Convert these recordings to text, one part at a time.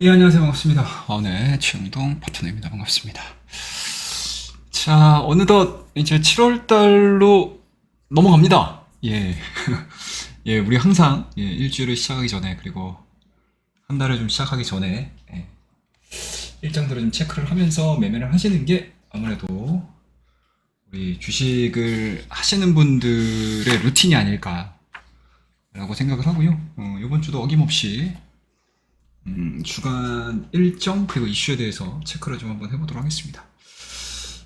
예, 안녕하세요. 반갑습니다. 네, 최영동 파트너입니다. 반갑습니다. 자, 어느덧 이제 7월 달로 넘어갑니다. 예. 예, 우리 항상 일주일을 시작하기 전에 그리고 한 달을 좀 시작하기 전에 일정들을 좀 체크를 하면서 매매를 하시는 게 아무래도 우리 주식을 하시는 분들의 루틴이 아닐까라고 생각을 하고요. 이번 주도 어김없이 주간 일정 그리고 이슈에 대해서 체크를 좀 한번 해보도록 하겠습니다.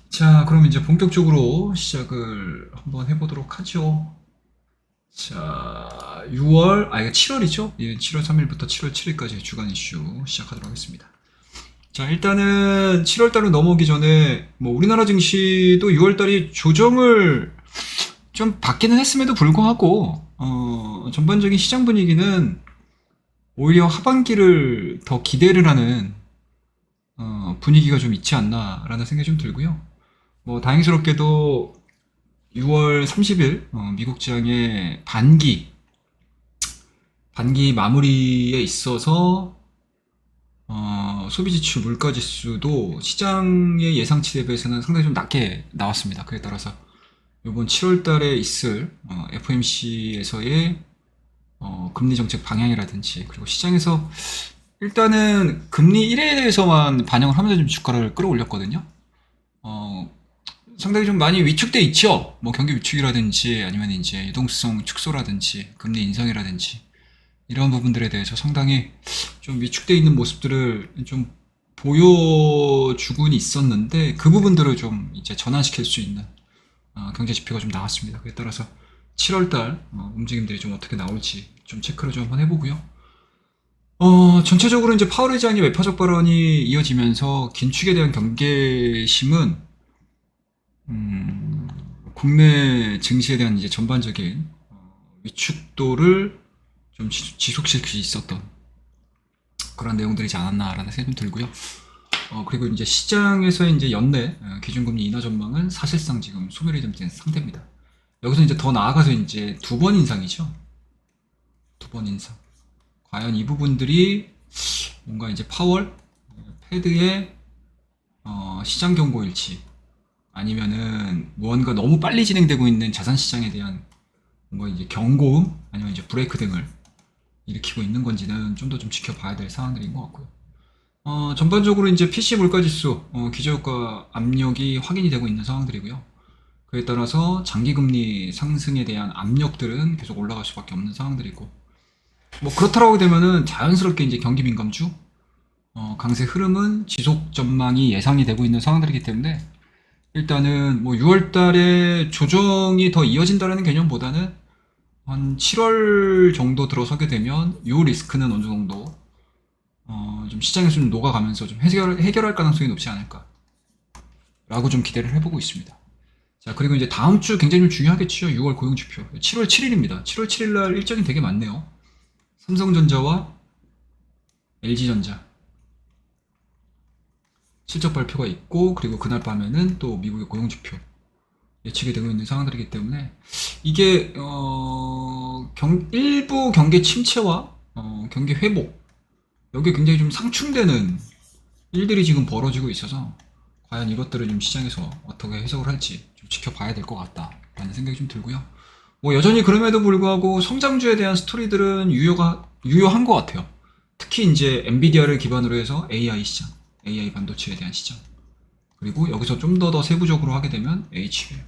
자, 그럼 이제 본격적으로 시작을 한번 해보도록 하죠. 자, 6월, 이거 7월이죠? 예, 7월 3일부터 7월 7일까지 주간 이슈 시작하도록 하겠습니다. 자, 일단은 7월 달로 넘어오기 전에, 우리나라 증시도 6월 달이 조정을 좀 받기는 했음에도 불구하고, 전반적인 시장 분위기는 오히려 하반기를 더 기대를 하는 분위기가 좀 있지 않나라는 생각이 좀 들고요. 다행스럽게도 6월 30일 미국 지향의 반기 마무리에 있어서 소비지출 물가지수도 시장의 예상치 대비해서는 상당히 좀 낮게 나왔습니다. 그에 따라서 이번 7월 달에 있을 FOMC에서의 금리 정책 방향이라든지 그리고 시장에서 일단은 금리 1에 대해서만 반영을 하면서 좀 주가를 끌어올렸거든요. 상당히 좀 많이 위축돼 있죠. 경기 위축이라든지 아니면 이제 유동성 축소라든지 금리 인상이라든지 이런 부분들에 대해서 상당히 좀 위축돼 있는 모습들을 좀 보여주곤 있었는데 그 부분들을 좀 이제 전환시킬 수 있는 경제 지표가 좀 나왔습니다. 그에 따라서 7월달 움직임들이 좀 어떻게 나올지 좀 체크를 좀 한번 해보고요. 전체적으로 이제 파월 의장의 외파적 발언이 이어지면서 긴축에 대한 경계심은 국내 증시에 대한 이제 전반적인 위축도를 좀 지속시킬 수 있었던 그런 내용들이지 않았나라는 생각이 좀 들고요. 그리고 이제 시장에서 이제 연내 기준금리 인하 전망은 사실상 지금 소멸이 된 상태입니다. 여기서 이제 더 나아가서 이제 두 번 인상이죠. 두 번 인상. 과연 이 부분들이 뭔가 이제 파월, 패드의 시장 경고일지 아니면은 무언가 너무 빨리 진행되고 있는 자산 시장에 대한 뭔가 이제 경고음 아니면 이제 브레이크 등을 일으키고 있는 건지는 좀 더 좀 지켜봐야 될 상황들인 것 같고요. 전반적으로 이제 PC 물가지수 기저효과 압력이 확인이 되고 있는 상황들이고요. 그에 따라서 장기금리 상승에 대한 압력들은 계속 올라갈 수밖에 없는 상황들이고 그렇다라고 되면은 자연스럽게 이제 경기 민감주 강세 흐름은 지속 전망이 예상이 되고 있는 상황들이기 때문에 일단은 6월 달에 조정이 더 이어진다는 개념보다는 한 7월 정도 들어서게 되면 이 리스크는 어느 정도 좀 시장에서 좀 녹아가면서 좀 해결할 가능성이 높지 않을까 라고 좀 기대를 해보고 있습니다. 자, 그리고 이제 다음 주 굉장히 좀 중요하겠죠. 6월 고용지표 7월 7일입니다. 7월 7일 날 일정이 되게 많네요. 삼성전자와 LG전자 실적 발표가 있고 그리고 그날 밤에는 또 미국의 고용지표 예측이 되고 있는 상황들이기 때문에 이게 일부 경기 침체와 경기 회복 여기에 굉장히 좀 상충되는 일들이 지금 벌어지고 있어서 과연 이것들을 좀 시장에서 어떻게 해석을 할지 좀 지켜봐야 될 것 같다라는 생각이 좀 들고요. 여전히 그럼에도 불구하고 성장주에 대한 스토리들은 유효한 것 같아요. 특히 이제 엔비디아를 기반으로 해서 AI 시장, AI 반도체에 대한 시장, 그리고 여기서 좀 더 세부적으로 하게 되면 HBM,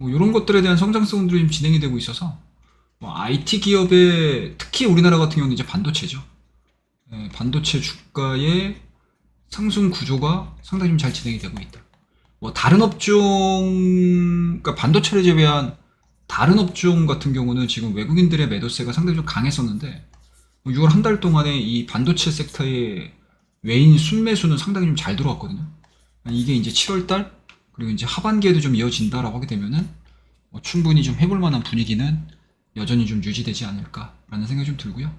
이런 것들에 대한 성장성들이 좀 진행이 되고 있어서 IT 기업의 특히 우리나라 같은 경우는 이제 반도체죠. 반도체 주가의 상승 구조가 상당히 좀 잘 진행이 되고 있다. 다른 업종, 그러니까 반도체를 제외한 다른 업종 같은 경우는 지금 외국인들의 매도세가 상당히 좀 강했었는데 6월 한 달 동안에 이 반도체 섹터의 외인 순매수는 상당히 좀 잘 들어왔거든요. 이게 이제 7월 달 그리고 이제 하반기에도 좀 이어진다라고 하게 되면은 충분히 좀 해볼 만한 분위기는 여전히 좀 유지되지 않을까라는 생각이 좀 들고요.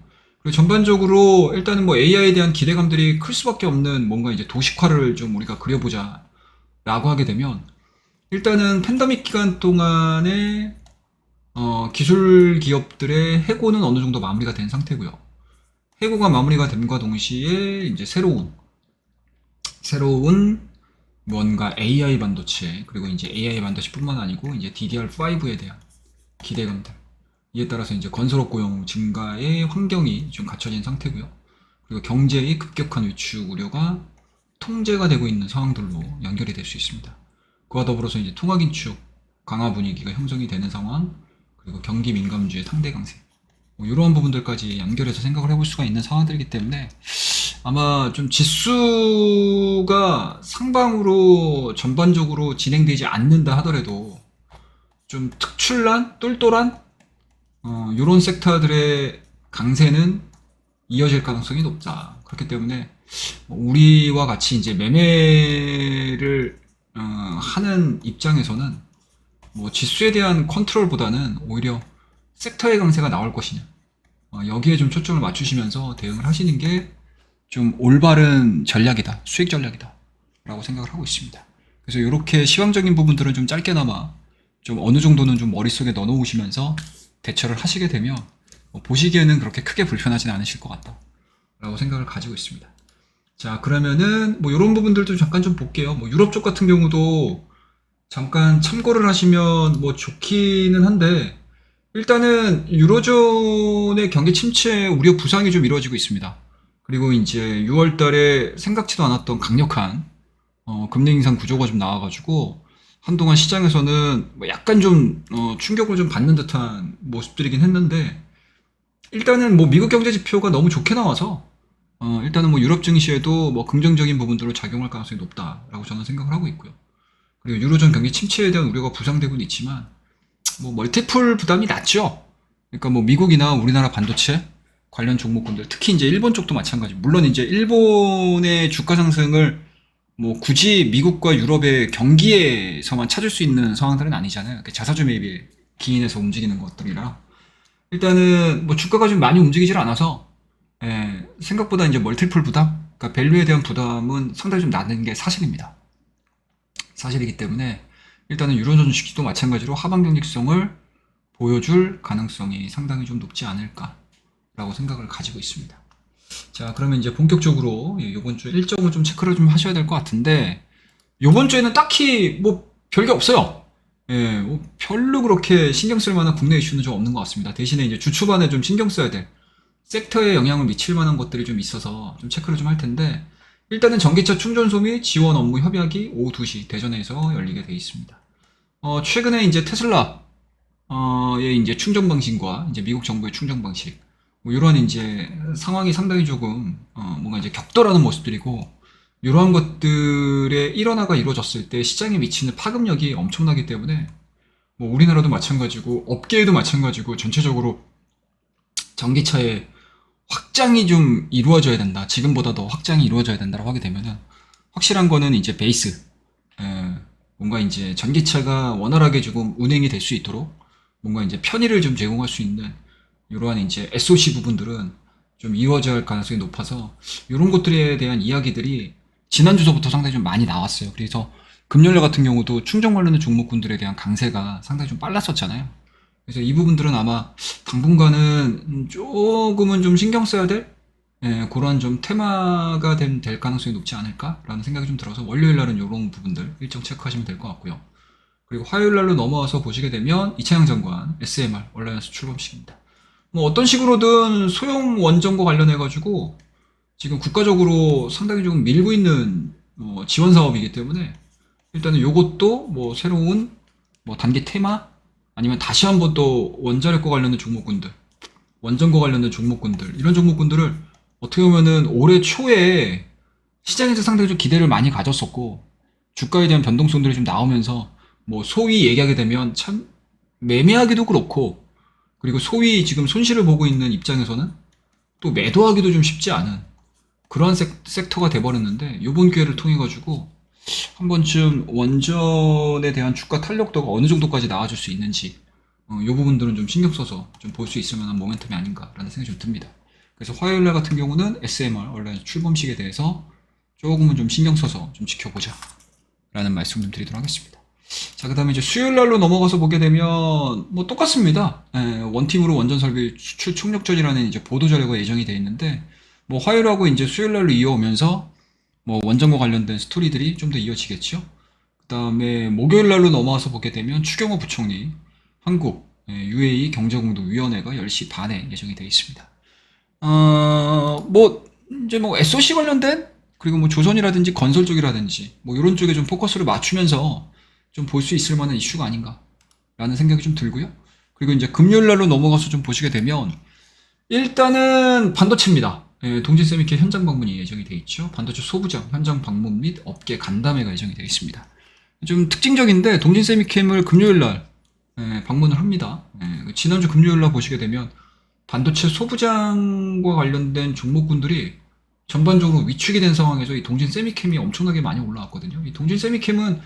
그리고 전반적으로 일단은 AI에 대한 기대감들이 클 수밖에 없는 뭔가 이제 도식화를 좀 우리가 그려보자 라고 하게 되면 일단은 팬데믹 기간 동안에 기술 기업들의 해고는 어느 정도 마무리가 된 상태고요. 해고가 마무리가 됨과 동시에 이제 새로운 뭔가 AI 반도체, 그리고 이제 AI 반도체뿐만 아니고 이제 DDR5에 대한 기대감들, 이에 따라서 이제 건설업 고용 증가의 환경이 좀 갖춰진 상태고요. 그리고 경제의 급격한 위축 우려가 통제가 되고 있는 상황들로 연결이 될 수 있습니다. 그와 더불어서 이제 통화 긴축 강화 분위기가 형성이 되는 상황, 그리고 경기 민감주의 상대 강세, 뭐 이러한 부분들까지 연결해서 생각을 해볼 수가 있는 상황들이기 때문에 아마 좀 지수가 상방으로 전반적으로 진행되지 않는다 하더라도 좀 특출난, 똘똘한 이런 섹터들의 강세는 이어질 가능성이 높다. 그렇기 때문에 우리와 같이 이제 매매를 하는 입장에서는 뭐 지수에 대한 컨트롤보다는 오히려 섹터의 강세가 나올 것이냐, 여기에 좀 초점을 맞추시면서 대응을 하시는 게 좀 올바른 전략이다, 수익 전략이다 라고 생각을 하고 있습니다. 그래서 이렇게 시황적인 부분들은 좀 짧게나마 좀 어느 정도는 좀 머릿속에 넣어 놓으시면서 대처를 하시게 되면 보시기에는 그렇게 크게 불편하진 않으실 것 같다 라고 생각을 가지고 있습니다. 자, 그러면은 뭐 이런 부분들도 잠깐 좀 볼게요. 뭐 유럽 쪽 같은 경우도 잠깐 참고를 하시면 뭐 좋기는 한데, 일단은 유로존의 경기 침체 우려 부상이 좀 이루어지고 있습니다. 그리고 이제 6월 달에 생각지도 않았던 강력한 금리 인상 구조가 좀 나와가지고 한동안 시장에서는 뭐 약간 좀 충격을 좀 받는 듯한 모습들이긴 했는데, 일단은 뭐 미국 경제 지표가 너무 좋게 나와서 일단은 뭐 유럽 증시에도 뭐 긍정적인 부분들로 작용할 가능성이 높다라고 저는 생각을 하고 있고요. 그리고 유로존 경기 침체에 대한 우려가 부상되고는 있지만 뭐 멀티플 부담이 낮죠. 그러니까 뭐 미국이나 우리나라 반도체 관련 종목군들, 특히 이제 일본 쪽도 마찬가지. 물론 이제 일본의 주가 상승을 뭐 굳이 미국과 유럽의 경기에서만 찾을 수 있는 상황들은 아니잖아요. 자사주 매입에 기인해서 움직이는 것들이라 일단은 뭐 주가가 좀 많이 움직이질 않아서 생각보다 이제 멀티플 부담, 그러니까 밸류에 대한 부담은 상당히 좀 낮은 게 사실이기 때문에 일단은 유로존 주식도 마찬가지로 하방 경직성을 보여줄 가능성이 상당히 좀 높지 않을까라고 생각을 가지고 있습니다. 자, 그러면 이제 본격적으로 이번 주 일정을 좀 체크를 좀 하셔야 될 것 같은데, 이번 주에는 딱히 뭐 별게 없어요. 뭐 별로 그렇게 신경 쓸 만한 국내 이슈는 좀 없는 것 같습니다. 대신에 이제 주 초반에 좀 신경 써야 될 섹터에 영향을 미칠 만한 것들이 좀 있어서 좀 체크를 좀 할 텐데, 일단은 전기차 충전소 및 지원 업무 협약이 오후 2시 대전에서 열리게 되어 있습니다. 최근에 이제 테슬라의 이제 충전 방식과 이제 미국 정부의 충전 방식, 뭐 이런 이제 상황이 상당히 조금 뭔가 이제 격돌하는 모습들이고, 이러한 것들의 일원화가 이루어졌을 때 시장에 미치는 파급력이 엄청나기 때문에 뭐 우리나라도 마찬가지고 업계에도 마찬가지고 전체적으로 전기차의 확장이 좀 이루어져야 된다, 지금보다 더 확장이 이루어져야 된다고 하게 되면은 확실한 거는 이제 베이스, 뭔가 이제 전기차가 원활하게 조금 운행이 될 수 있도록 뭔가 이제 편의를 좀 제공할 수 있는 이러한 이제 SOC 부분들은 좀 이루어져야 할 가능성이 높아서, 이런 것들에 대한 이야기들이 지난주서부터 상당히 좀 많이 나왔어요. 그래서 금요일 같은 경우도 충전 관련된 종목군들에 대한 강세가 상당히 좀 빨랐었잖아요. 그래서 이 부분들은 아마 당분간은 조금은 좀 신경 써야 될 그런 좀 테마가 될 가능성이 높지 않을까라는 생각이 좀 들어서, 월요일 날은 이런 부분들 일정 체크하시면 될 것 같고요. 그리고 화요일 날로 넘어와서 보시게 되면 이차영 장관 SMR 얼라이언스 출범식입니다. 뭐 어떤 식으로든 소형 원전과 관련해가지고 지금 국가적으로 상당히 조금 밀고 있는 지원 사업이기 때문에, 일단은 요것도 뭐 새로운 뭐 단기 테마, 아니면 다시 한번 또 원자력과 관련된 종목군들, 원전과 관련된 종목군들, 이런 종목군들을 어떻게 보면은 올해 초에 시장에서 상당히 좀 기대를 많이 가졌었고, 주가에 대한 변동성들이 좀 나오면서 뭐 소위 얘기하게 되면 참 매매하기도 그렇고, 그리고 소위 지금 손실을 보고 있는 입장에서는 또 매도하기도 좀 쉽지 않은 그러한 섹터가 돼버렸는데, 이번 기회를 통해 가지고 한 번쯤 원전에 대한 주가 탄력도가 어느 정도까지 나와줄 수 있는지, 이 부분들은 좀 신경 써서 좀 볼 수 있을 만한 모멘텀이 아닌가라는 생각이 좀 듭니다. 그래서 화요일 날 같은 경우는 SMR 온라인 출범식에 대해서 조금은 좀 신경 써서 좀 지켜보자 라는 말씀 좀 드리도록 하겠습니다. 자, 그 다음에 이제 수요일 날로 넘어가서 보게 되면 뭐 똑같습니다. 원팀으로 원전 설비 수출 총력전이라는 이제 보도 자료가 예정이 되어 있는데, 뭐 화요일하고 이제 수요일날로 이어오면서 뭐 원전과 관련된 스토리들이 좀 더 이어지겠죠. 그다음에 목요일날로 넘어와서 보게 되면 추경호 부총리 한국 UAE 경제공동위원회가 10시 반에 예정이 되어 있습니다. 뭐 이제 뭐 SOC 관련된 그리고 뭐 조선이라든지 건설 쪽이라든지 뭐 이런 쪽에 좀 포커스를 맞추면서 좀 볼 수 있을 만한 이슈가 아닌가라는 생각이 좀 들고요. 그리고 이제 금요일 날로 넘어가서 좀 보시게 되면 일단은 반도체입니다. 동진 세미케 현장 방문이 예정이 되어 있죠. 반도체 소부장 현장 방문 및 업계 간담회가 예정이 되어 있습니다. 좀 특징적인데 동진 세미캠을 금요일 날 방문을 합니다. 지난주 금요일 날 보시게 되면 반도체 소부장과 관련된 종목군들이 전반적으로 위축이 된 상황에서 이 동진 세미캠이 엄청나게 많이 올라왔거든요. 이 동진 세미캠은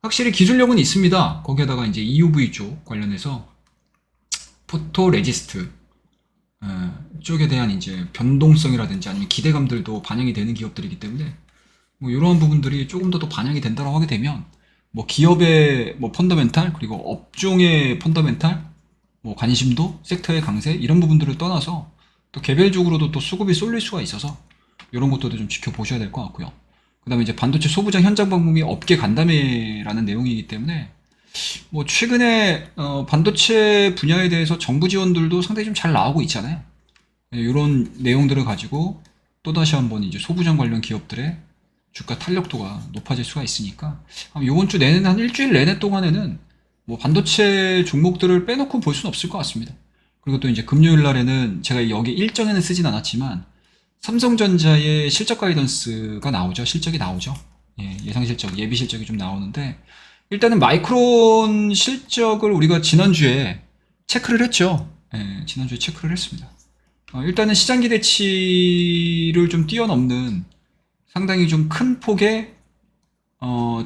확실히 기술력은 있습니다. 거기에다가 이제 EUV 쪽 관련해서 포토 레지스트 쪽에 대한 이제 변동성이라든지 아니면 기대감들도 반영이 되는 기업들이기 때문에 뭐 이러한 부분들이 조금 더 반영이 된다고 하게 되면 뭐 기업의 뭐 펀더멘탈 그리고 업종의 펀더멘탈 뭐 관심도 섹터의 강세 이런 부분들을 떠나서 또 개별적으로도 또 수급이 쏠릴 수가 있어서 이런 것들도 좀 지켜보셔야 될 것 같고요. 그 다음에 이제 반도체 소부장 현장 방문이 업계 간담회라는 내용이기 때문에 뭐 최근에 반도체 분야에 대해서 정부 지원들도 상당히 좀 잘 나오고 있잖아요. 이런 내용들을 가지고 또다시 한번 이제 소부장 관련 기업들의 주가 탄력도가 높아질 수가 있으니까 이번 주 내내는 한 일주일 내내 동안에는 뭐 반도체 종목들을 빼놓고 볼 수는 없을 것 같습니다. 그리고 또 이제 금요일 날에는 제가 여기 일정에는 쓰진 않았지만 삼성전자의 실적 가이던스가 나오죠. 실적이 나오죠. 예상 실적, 예비 실적이 좀 나오는데 일단은 마이크론 실적을 우리가 지난주에 체크를 했죠. 지난주에 체크를 했습니다. 일단은 시장 기대치를 좀 뛰어넘는 상당히 좀 큰 폭의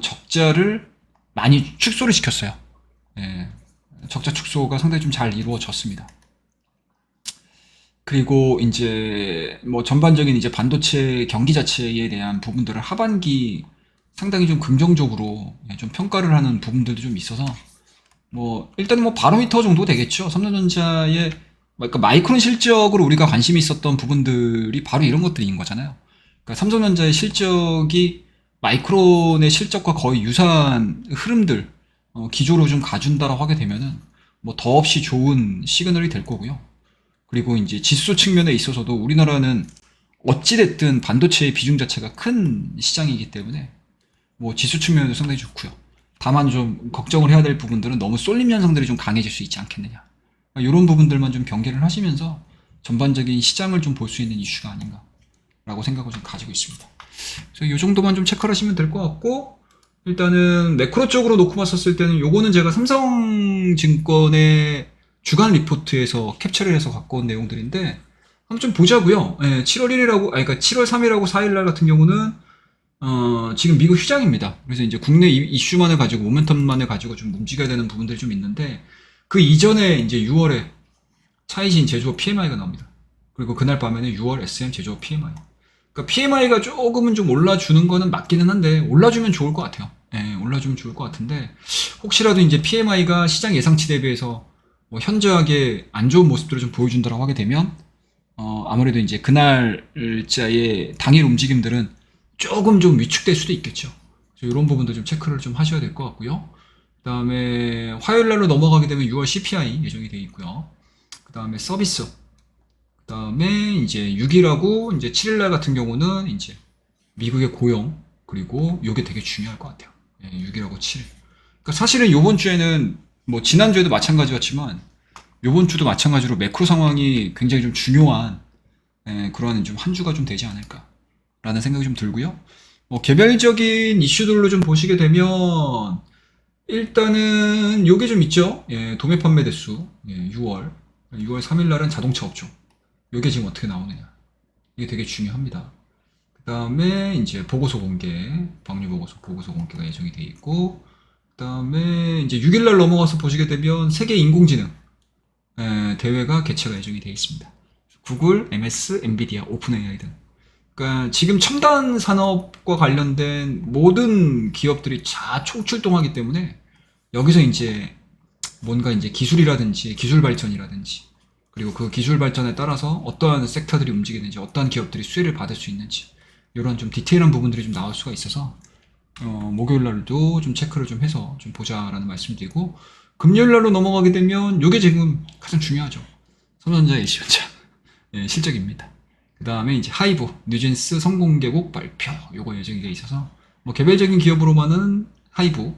적자를 많이 축소를 시켰어요. 적자 축소가 상당히 좀 잘 이루어졌습니다. 그리고 이제 뭐 전반적인 이제 반도체 경기 자체에 대한 부분들을 하반기 상당히 좀 긍정적으로 좀 평가를 하는 부분들도 좀 있어서 뭐 일단 뭐 바로미터 정도 되겠죠. 삼성전자의 그러니까 마이크론 실적으로 우리가 관심이 있었던 부분들이 바로 이런 것들인 거잖아요. 그러니까 삼성전자의 실적이 마이크론의 실적과 거의 유사한 흐름들 기조로 좀 가준다라고 하게 되면은 뭐 더없이 좋은 시그널이 될 거고요. 그리고 이제 지수 측면에 있어서도 우리나라는 어찌됐든 반도체의 비중 자체가 큰 시장이기 때문에 뭐 지수 측면에도 상당히 좋고요. 다만 좀 걱정을 해야 될 부분들은 너무 쏠림 현상들이 좀 강해질 수 있지 않겠느냐. 이런 부분들만 좀 경계를 하시면서 전반적인 시장을 좀 볼 수 있는 이슈가 아닌가라고 생각을 좀 가지고 있습니다. 그래서 이 정도만 좀 체크를 하시면 될 것 같고 일단은 매크로 쪽으로 놓고 봤었을 때는 요거는 제가 삼성증권의 주간 리포트에서 캡처를 해서 갖고 온 내용들인데 한번 좀 보자고요. 7월 1일하고 그러니까 7월 3일하고 4일날 같은 경우는 지금 미국 휴장입니다. 그래서 이제 국내 이슈만을 가지고 모멘텀만을 가지고 좀 움직여야 되는 부분들이 좀 있는데 그 이전에 이제 6월에 차이진 제조업 PMI가 나옵니다. 그리고 그날 밤에는 6월 SM 제조업 PMI. 그러니까 PMI가 조금은 좀 올라주는 거는 맞기는 한데 올라주면 좋을 것 같아요. 올라주면 좋을 것 같은데 혹시라도 이제 PMI가 시장 예상치 대비해서 뭐 현저하게 안 좋은 모습들을 좀 보여준다고 하게 되면 아무래도 이제 그날짜의 당일 움직임들은 조금 좀 위축될 수도 있겠죠. 그래서 이런 부분도 좀 체크를 좀 하셔야 될 것 같고요. 그 다음에 화요일 날로 넘어가게 되면 6월 CPI 예정이 되어 있고요. 그 다음에 서비스. 그 다음에 이제 6일하고 이제 7일날 같은 경우는 이제 미국의 고용 그리고 이게 되게 중요할 것 같아요. 6일하고 7일. 그러니까 사실은 이번 주에는 뭐 지난주에도 마찬가지였지만 이번 주도 마찬가지로 매크로 상황이 굉장히 좀 중요한 그러한 좀 한 주가 좀 되지 않을까라는 생각이 좀 들고요. 뭐 개별적인 이슈들로 좀 보시게 되면 일단은 요게 좀 있죠. 도매 판매 대수 6월 3일 날은 자동차 업종 요게 지금 어떻게 나오느냐 이게 되게 중요합니다. 그 다음에 이제 보고서 공개 법률 보고서 공개가 예정이 되어 있고 그 다음에 이제 6일날 넘어가서 보시게 되면 세계 인공지능 대회가 개최가 예정이 되어 있습니다. 구글, MS, 엔비디아, 오픈 AI 등. 그러니까 지금 첨단 산업과 관련된 모든 기업들이 다 총출동하기 때문에 여기서 이제 뭔가 이제 기술이라든지 기술 발전이라든지 그리고 그 기술 발전에 따라서 어떠한 섹터들이 움직이는지, 어떠한 기업들이 수혜를 받을 수 있는지, 이런 좀 디테일한 부분들이 좀 나올 수가 있어서 목요일 날도 좀 체크를 좀 해서 좀 보자라는 말씀드리고, 금요일 날로 넘어가게 되면 이게 지금 가장 중요하죠. 삼성전자, LC전자 실적입니다. 그 다음에 이제 하이브, 뉴진스 성공개국 발표, 요거 예정이 돼 있어서 뭐 개별적인 기업으로만은 하이브,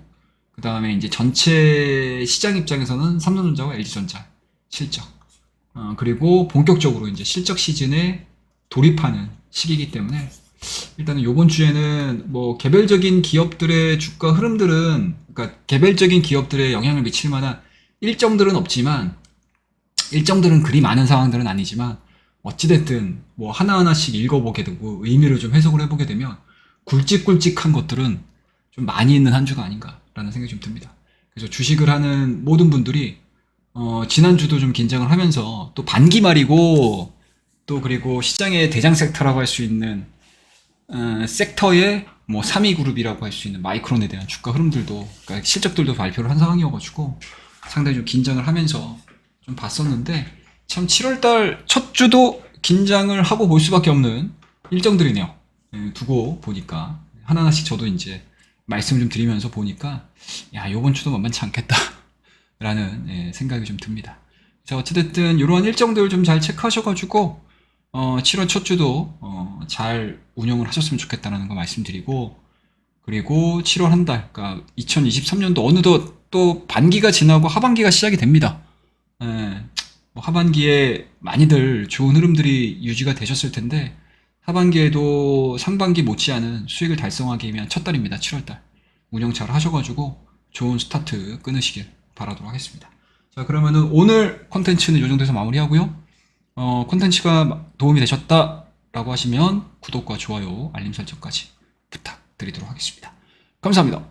그 다음에 이제 전체 시장 입장에서는 삼성전자와 LG전자 실적, 그리고 본격적으로 이제 실적 시즌에 돌입하는 시기이기 때문에 일단은 요번 주에는 뭐 개별적인 기업들의 주가 흐름들은, 그러니까 개별적인 기업들의 영향을 미칠 만한 일정들은 없지만, 일정들은 그리 많은 상황들은 아니지만, 어찌됐든 뭐 하나하나씩 읽어보게 되고 의미를 좀 해석을 해보게 되면 굵직굵직한 것들은 좀 많이 있는 한 주가 아닌가라는 생각이 좀 듭니다. 그래서 주식을 하는 모든 분들이 지난주도 좀 긴장을 하면서, 또 반기 말이고 또 그리고 시장의 대장 섹터라고 할 수 있는 섹터의 뭐 3위 그룹이라고 할 수 있는 마이크론에 대한 주가 흐름들도, 그러니까 실적들도 발표를 한 상황이어가지고 상당히 좀 긴장을 하면서 좀 봤었는데, 참 7월달 첫 주도 긴장을 하고 볼 수밖에 없는 일정들이네요. 두고 보니까 하나하나씩 저도 이제 말씀을 좀 드리면서 보니까, 야, 요번 주도 만만치 않겠다 라는 생각이 좀 듭니다. 자, 어찌됐든 이러한 일정들 좀 잘 체크하셔가지고 7월 첫 주도 잘 운영을 하셨으면 좋겠다는 거 말씀드리고, 그리고 7월 한 달, 그러니까 2023년도 어느덧 또 반기가 지나고 하반기가 시작이 됩니다. 뭐 하반기에 많이들 좋은 흐름들이 유지가 되셨을 텐데, 하반기에도 상반기 못지않은 수익을 달성하기 위한 첫 달입니다. 7월달. 운영 잘 하셔가지고 좋은 스타트 끊으시길 바라도록 하겠습니다. 자, 그러면은 오늘 콘텐츠는 이 정도에서 마무리하고요. 콘텐츠가 도움이 되셨다라고 하시면 구독과 좋아요, 알림 설정까지 부탁드리도록 하겠습니다. 감사합니다.